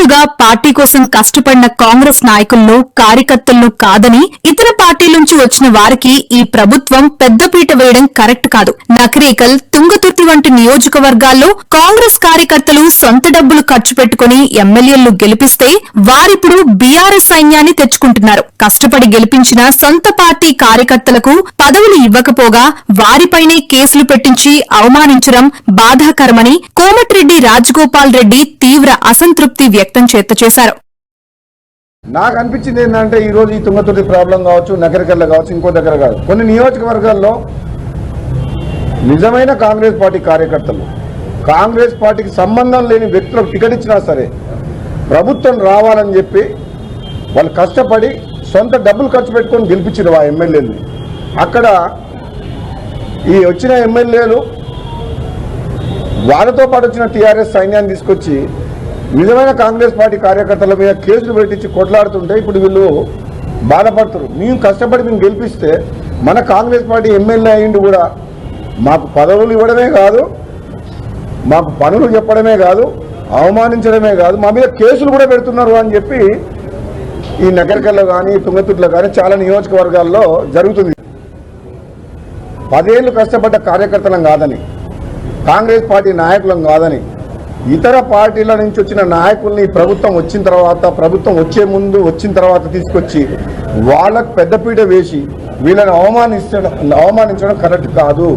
సంవత్సరాలుగా పార్టీ కోసం కష్టపడిన కాంగ్రెస్ నాయకులను కార్యకర్తలను కాదని ఇతర పార్టీల నుంచి వచ్చిన వారికి ఈ ప్రభుత్వం పెద్దపీట వేయడం కరెక్ట్ కాదు. నకరేకల్, తుంగతుర్తి వంటి నియోజకవర్గాల్లో కాంగ్రెస్ కార్యకర్తలు సొంత డబ్బులు ఖర్చు పెట్టుకుని ఎమ్మెల్యేలను గెలిపిస్తే వారిప్పుడు బీఆర్ఎస్ సైన్యాన్ని తెచ్చుకుంటున్నారు. కష్టపడి గెలిపించిన సొంత పార్టీ కార్యకర్తలకు పదవులు ఇవ్వకపోగా వారిపైనే కేసులు పెట్టించి అవమానించడం బాధాకరమని కోమటిరెడ్డి రాజగోపాల్ రెడ్డి తీవ్ర అసంతృప్తి వ్యక్తం చేశారు. నాకు అనిపించింది ఏంటంటే ఈరోజు ఈ తుంగతుర్తి ప్రాబ్లం కావచ్చు, నగరికల్లో కావచ్చు, ఇంకో దగ్గర కాదు, కొన్ని నియోజకవర్గాల్లో నిజమైన కాంగ్రెస్ పార్టీ కార్యకర్తలు, కాంగ్రెస్ పార్టీకి సంబంధం లేని వ్యక్తులకు టికెట్ ఇచ్చినా సరే ప్రభుత్వం రావాలని చెప్పి వాళ్ళు కష్టపడి సొంత డబ్బులు ఖర్చు పెట్టుకొని గెలిపించారు ఆ ఎమ్మెల్యేలు. అక్కడ ఈ వచ్చిన ఎమ్మెల్యేలు వాళ్ళతో పాటు వచ్చిన టీఆర్ఎస్ సైన్యాన్ని తీసుకొచ్చి నిజమైన కాంగ్రెస్ పార్టీ కార్యకర్తల మీద కేసులు పెట్టించి కొట్లాడుతుంటే ఇప్పుడు వీళ్ళు బాధపడుతున్నారు. మేము కష్టపడి మేము గెలిపిస్తే మన కాంగ్రెస్ పార్టీ ఎమ్మెల్యే అయ్యిండు కూడా మాకు పదవులు ఇవ్వడమే కాదు, మాకు పనులు చెప్పడమే కాదు, అవమానించడమే కాదు, మా మీద కేసులు కూడా పెడుతున్నారు అని చెప్పి ఈ నగరికల్లో కానీ తుంగతుర్తిలో కానీ చాలా నియోజకవర్గాల్లో జరుగుతుంది. 10 ఏళ్ళు కష్టపడ్డ కార్యకర్తలం కాదని, కాంగ్రెస్ పార్టీ నాయకులం కాదని, ఇతర పార్టీల నుంచి వచ్చిన నాయకుల్ని ప్రభుత్వం వచ్చిన తర్వాత, ప్రభుత్వం వచ్చే ముందు వచ్చిన తర్వాత తీసుకొచ్చి వాళ్ళకు పెద్దపీట వేసి వీళ్ళని అవమానించడం కరెక్ట్ కాదు.